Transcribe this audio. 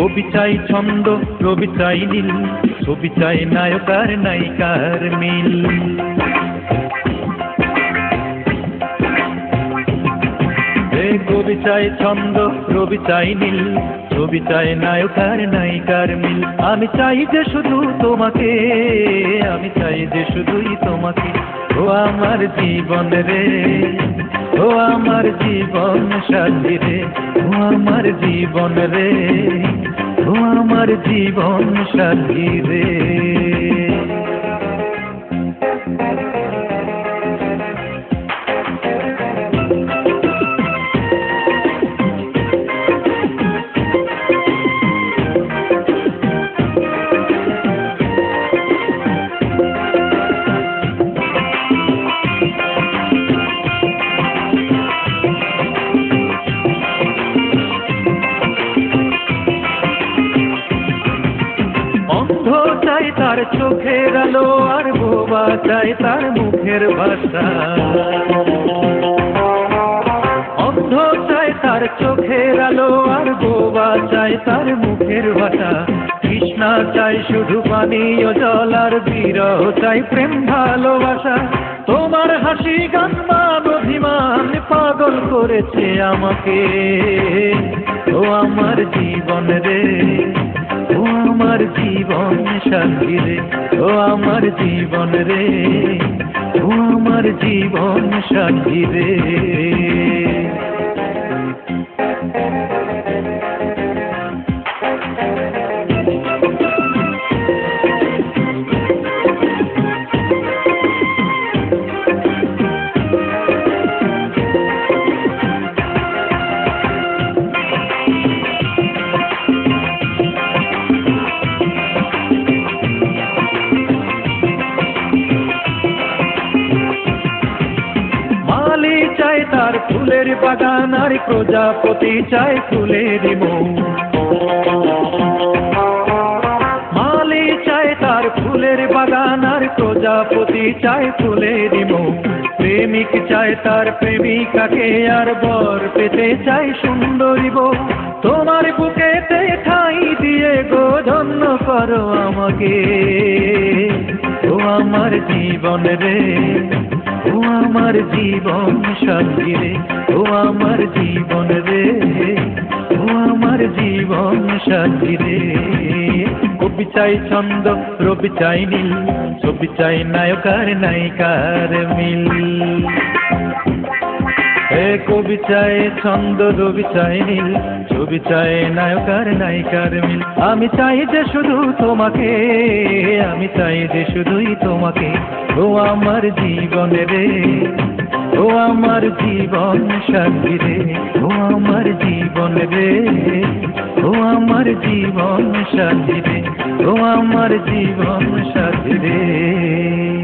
কবি চাই ছন্দ, রবি চাই নীল, ছবি চাই নায়ক আর নায়িকার মিল। কবি চাই ছন্দ, রবি চাই নীল, ছবি চাই নায়ক আর নায়িকার মিল। আমি চাই যে শুধু তোমাকে, আমি চাই যে শুধুই তোমাকে। ও আমার জীবন রে, ও আমার জীবন সাথী রে, ও আমার জীবন রে, ও আমার জীবন সাথী রে। চাই তার চোখের আলো আর বোবা চাই তার মুখের ভাষা। অন্ধ চাই তার চোখের আলো আর বোবা চাই তার মুখের ভাষা। তৃষ্ণা চাই শুধু পানীয় জল আর বিরহ চাই প্রেম ভালোবাসা। তোমার হাসি গান মান অভিমান পাগল করেছে আমাকে। ও আমার জীবন রে, ও আমার জীবন সাথী রে, ও আমার জীবন রে, ও আমার জীবন সাথী রে। চাই তার ফুলের বাগান আর প্রজাপতি চাই ফুলের মৌ। মালি চাই তার ফুলের বাগান আর প্রজাপতি চাই ফুলের মৌ। প্রেমিক চাই তার প্রেমিকাকে আর বর পেতে চাই সুন্দরী বউ। তোমার বুকেতে ঠাঁই দিয়ে গো ধন্য করো আমাকে। ও আমার জীবন রে, ও আমার জীবন সাথী রে, ও আমার জীবন রে, ও আমার জীবন সাথী রে। কবি চাই ছন্দ, রবি চাই নীল, ছবি চাই নায়ক আর নায়িকার মিল। কবি চাই ছন্দ, রবি চাই নীল, ছবি চাই নায়ক আর নায়িকার মিল। আমি চাই যে শুধু তোমাকে, আমি চাই যে শুধুই তোমাকে। ও আমার জীবন রে, ও আমার জীবন সাথী রে, ও আমার জীবন রে, ও আমার জীবন সাথী রে, ও আমার জীবন সাথী রে।